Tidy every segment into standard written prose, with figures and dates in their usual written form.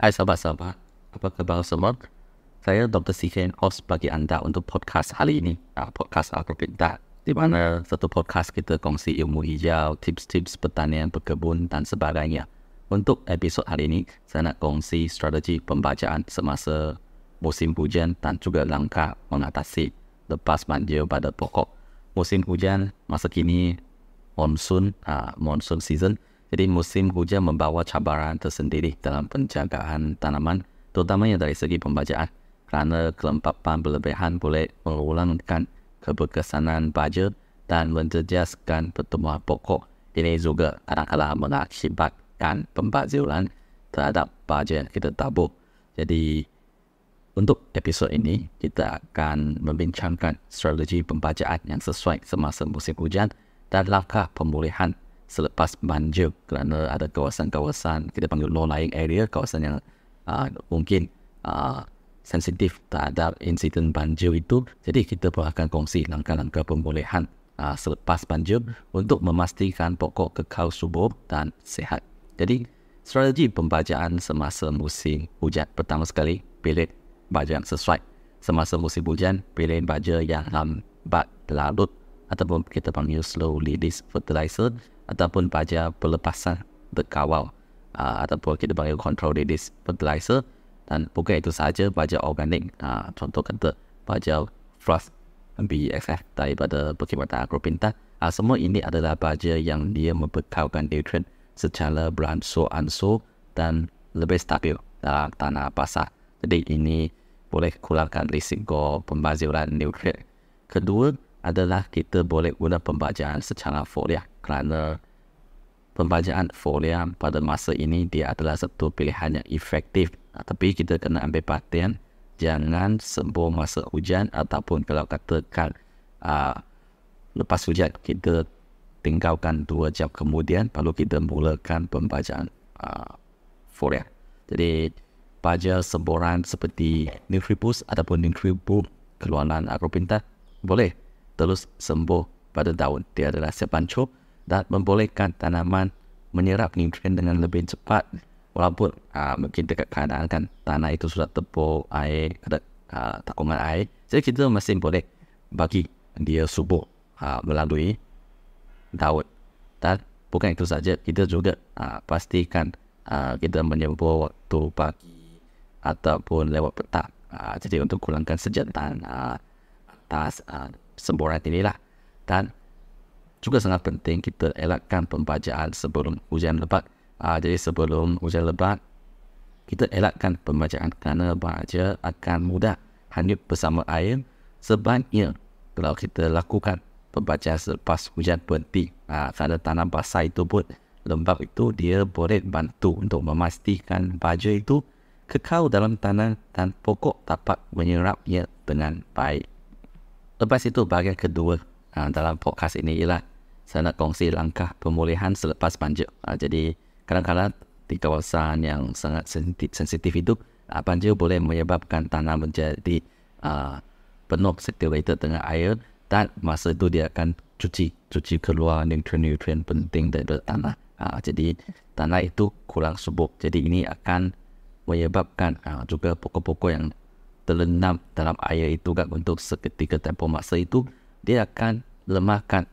Hai sahabat-sahabat, apa kabar semua? Saya Dr. CK, host bagi anda untuk podcast hari ini, podcast Agropintar, di mana satu podcast kita kongsi ilmu hijau, tips-tips pertanian, berkebun dan sebagainya. Untuk episod hari ini, saya nak kongsi strategi pembacaan semasa musim hujan dan juga langkah mengatasi lepas banjir pada pokok. Musim hujan masa kini monsun season. Jadi musim hujan membawa cabaran tersendiri dalam penjagaan tanaman, terutamanya dari segi pembajaan, kerana kelembapan berlebihan boleh mengulangkan keberkesanan baja dan menjejaskan pertumbuhan pokok. Ini juga kadang-kadang mengakibatkan pembaziran terhadap baja yang kita tabur. Jadi untuk episod ini, kita akan membincangkan strategi pembajaan yang sesuai semasa musim hujan dan langkah pemulihan selepas banjir, kerana ada kawasan-kawasan kita panggil low-lying area, kawasan yang mungkin sensitif terhadap insiden banjir itu. Jadi kita pun akan kongsi langkah-langkah pemulihan selepas banjir untuk memastikan pokok kekal subur dan sihat. Jadi strategi pembajaan semasa musim hujan, pertama sekali pilih baja yang sesuai. Semasa musim hujan, pilih baja yang lambat larut ataupun kita panggil slow release fertilizer, ataupun baja pelepasan berkawal, ataupun kita panggil control release fertilizer. Dan bukan itu sahaja, baja organik, contoh kata baja frost BSF daripada Perkhidmatan Agropintar. Semua ini adalah baja yang dia membekalkan nutrien secara beransur-ansur dan lebih stabil dalam tanah basah. Jadi ini boleh kurangkan risiko pembaziran nutrien. Kedua adalah kita boleh guna pembajaan secara foliar, kerana pembajaan foliar pada masa ini dia adalah satu pilihan yang efektif. Tapi kita kena ambil perhatian, jangan sembur masa hujan, ataupun kalau katakan lepas hujan kita tinggalkan 2 jam kemudian baru kita mulakan pembajaan foliar. Jadi baja semburan seperti Nutriboost ataupun Nutriboom keluaran Agropintar boleh terus sembuh pada daun. Dia adalah siap pancur dan membolehkan tanaman menyerap nutrien dengan lebih cepat, walaupun mungkin dekat keadaan kan tanah itu sudah tepuk air, ada takungan air. Jadi kita masih boleh bagi dia subur melalui daun. Dan bukan itu saja, kita juga pastikan kita menyembur waktu pagi ataupun lewat petang. Jadi untuk kurangkan sejatan atas semburan inilah. Dan juga sangat penting kita elakkan pembajaan sebelum hujan lebat. Jadi sebelum hujan lebat kita elakkan pembajaan, kerana baja akan mudah hanyut bersama air. Sebaiknya kalau kita lakukan pembajaan selepas hujan berhenti, kerana tanah basah itu pun lembab itu dia boleh bantu untuk memastikan baja itu kekal dalam tanah dan pokok dapat menyerapnya dengan baik. Lepas itu, bahagian kedua dalam podcast ini ialah saya nak kongsi langkah pemulihan selepas banjir. Jadi kadang-kadang di kawasan yang sangat sensitif itu, banjir boleh menyebabkan tanah menjadi penuh saturated dengan air, dan masa itu dia akan cuci keluar nutrien-nutrien penting daripada tanah. Jadi tanah itu kurang subur. Jadi ini akan menyebabkan juga pokok-pokok yang terlendam dalam air itu kan, untuk seketika tempoh masa itu dia akan lemahkan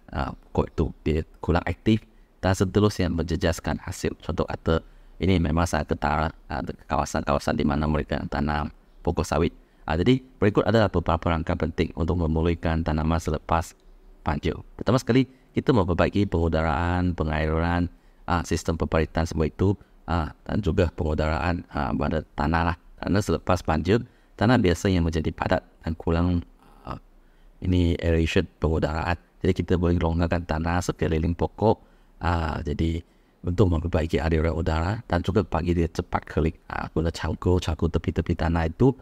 pokok itu, dia kurang aktif dan seterusnya menjejaskan hasil. Contoh kata ini memang sangat ketara kawasan-kawasan di mana mereka tanam pokok sawit. Jadi berikut adalah beberapa langkah penting untuk memulihkan tanaman selepas banjir. Pertama sekali, kita memperbaiki pengudaraan, pengairan, sistem peperitan semua itu, dan juga pengudaraan pada tanah lah. Kerana selepas banjir, tanah biasanya menjadi padat dan kurang ini aeration, pengudaraan. Jadi kita boleh longgarkan tanah sekeliling pokok. Jadi untuk memperbaiki aliran udara dan juga bagi dia cepat kering, guna cangkul tepi-tepi tanah itu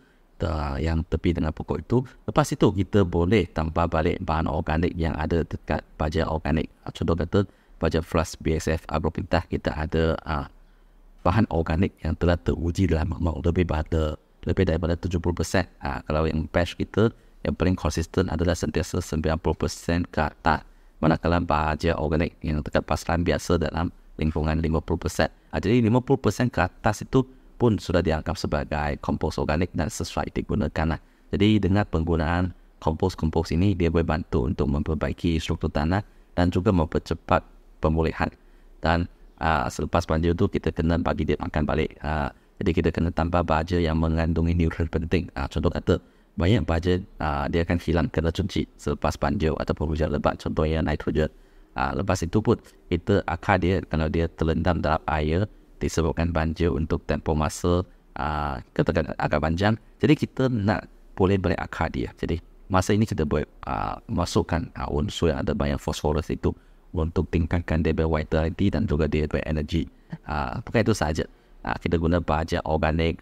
yang tepi dengan pokok itu. Lepas itu kita boleh tambah balik bahan organik yang ada dekat baja organik. Contoh kata baja Frost BSF Agropintar, kita ada bahan organik yang telah teruji dalam lebih daripada 70%. Kalau yang batch kita yang paling konsisten adalah sentiasa 90% ke atas. Manakala baja organik yang dekat pasaran biasa dalam lingkungan 50%. Jadi 50% ke atas itu pun sudah dianggap sebagai kompos organik dan sesuai digunakan lah. Jadi dengan penggunaan kompos ini, dia boleh bantu untuk memperbaiki struktur tanah dan juga mempercepat pemulihan. Dan selepas banjir itu kita kena bagi dia makan balik. Jadi kita kena tambah baja yang mengandungi nutrien penting. Contoh kata, banyak baja dia akan hilang kena cuci selepas banjir ataupun hujan lebat, contohnya nitrogen. Lepas itu pun akar dia kalau dia terendam dalam air disebabkan banjir untuk tempoh masa katakan agak panjang, jadi kita nak boleh balik akar dia. Jadi masa ini kita boleh masukkan unsur yang ada banyak fosforus itu untuk tingkatkan dia vitality dan juga dia energi. Bukan itu saja, kita guna baja organik,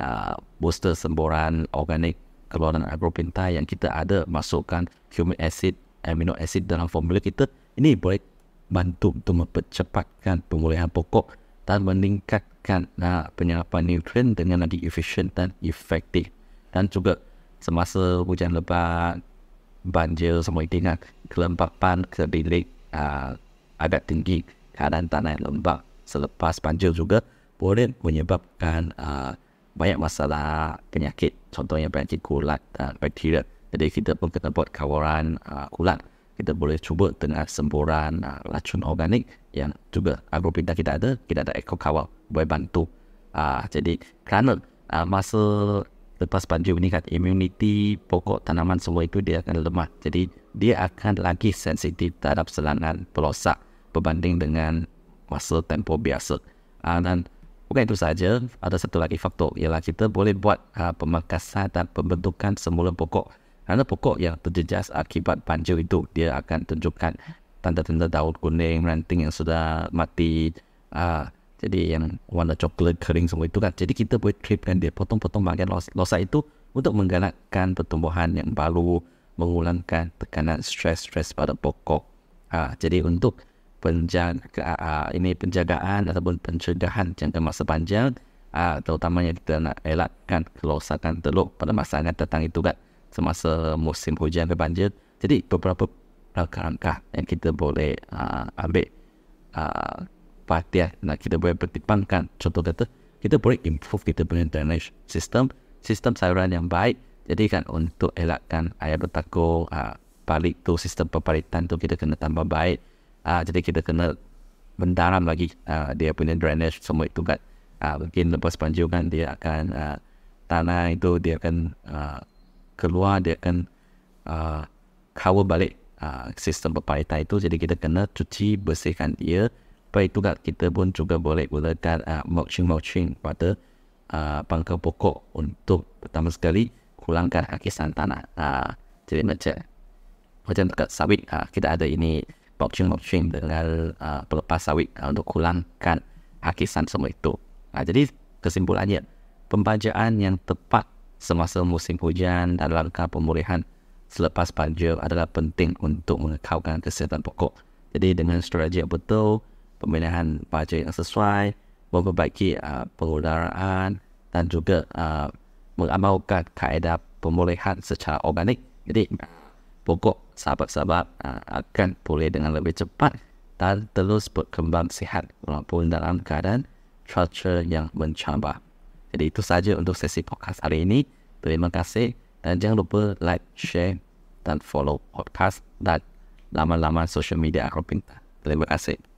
booster semburan organik keluaran Agropinta yang kita ada masukkan humic acid, amino acid dalam formula kita. Ini boleh bantu untuk mempercepatkan pemulihan pokok dan meningkatkan penyerapan nutrien dengan lebih efisien dan efektif. Dan juga semasa hujan lebat, banjir semua itu ingat kelembapan kebilik agak tinggi, keadaan tanah yang lembab selepas banjir juga boleh menyebabkan banyak masalah penyakit, contohnya penyakit kulat dan bakteria. Jadi kita pun kena buat kawalan kulat. Kita boleh cuba dengan semburan racun organik yang juga Agropinta kita ada Eco Kawal boleh bantu. Jadi kerana masa lepas banjir ini kan imuniti pokok tanaman semua itu dia akan lemah. Jadi dia akan lagi sensitif terhadap serangan perosak berbanding dengan masa tempoh biasa. Dan bukan itu saja, ada satu lagi faktor ialah kita boleh buat pemangkasan dan pembentukan semula pokok. Kerana pokok yang terjejas akibat banjir itu, dia akan tunjukkan tanda-tanda daun kuning, ranting yang sudah mati, jadi yang warna coklat kering semua itu kan. Jadi kita boleh tripkan dia, potong-potong bahagian losak itu untuk menggalakkan pertumbuhan yang baru, mengulangkan tekanan stres pada pokok. Jadi untuk penjagaan ataupun pencegahan jangka masa panjang, terutamanya kita nak elakkan kerosakan teluk pada masa akan datang itu kan, semasa musim hujan dan banjir. Jadi beberapa langkah-langkah yang kita boleh ambil perhatian dan kita boleh pertimbangkan. Contoh kata, kita boleh improve kita punya drainage sistem saluran yang baik. Jadi kan untuk elakkan air bertakur balik tu sistem peparitan tu kita kena tambah baik. Jadi kita kena mendalam lagi dia punya drainage semua itu kan. Mungkin lepas banjir kan dia akan tanah itu dia akan keluar, dia akan cover balik sistem peparitan itu. Jadi kita kena cuci, bersihkan dia. Lepas itu kan kita pun juga boleh gunakan mulching pada pangkal pokok untuk pertama sekali kurangkan hakisan tanah. Jadi macam dekat sawit, kita ada ini mulching dengan pelepas sawit untuk kurangkan hakisan semua itu. Jadi kesimpulannya, pembajaan yang tepat semasa musim hujan dan langkah pemulihan selepas banjir adalah penting untuk mengekalkan kesihatan pokok. Jadi dengan strategi yang betul, pemilihan baja yang sesuai, memperbaiki pengudaraan dan juga mengamalkan kaedah pemulihan secara organik, jadi pokok sahabat-sahabat akan pulih dengan lebih cepat dan terus berkembang sihat walaupun dalam keadaan cuaca yang mencabar. Jadi itu saja untuk sesi podcast hari ini. Terima kasih dan jangan lupa like, share dan follow podcast dan laman-laman social media Agropinta. Terima kasih.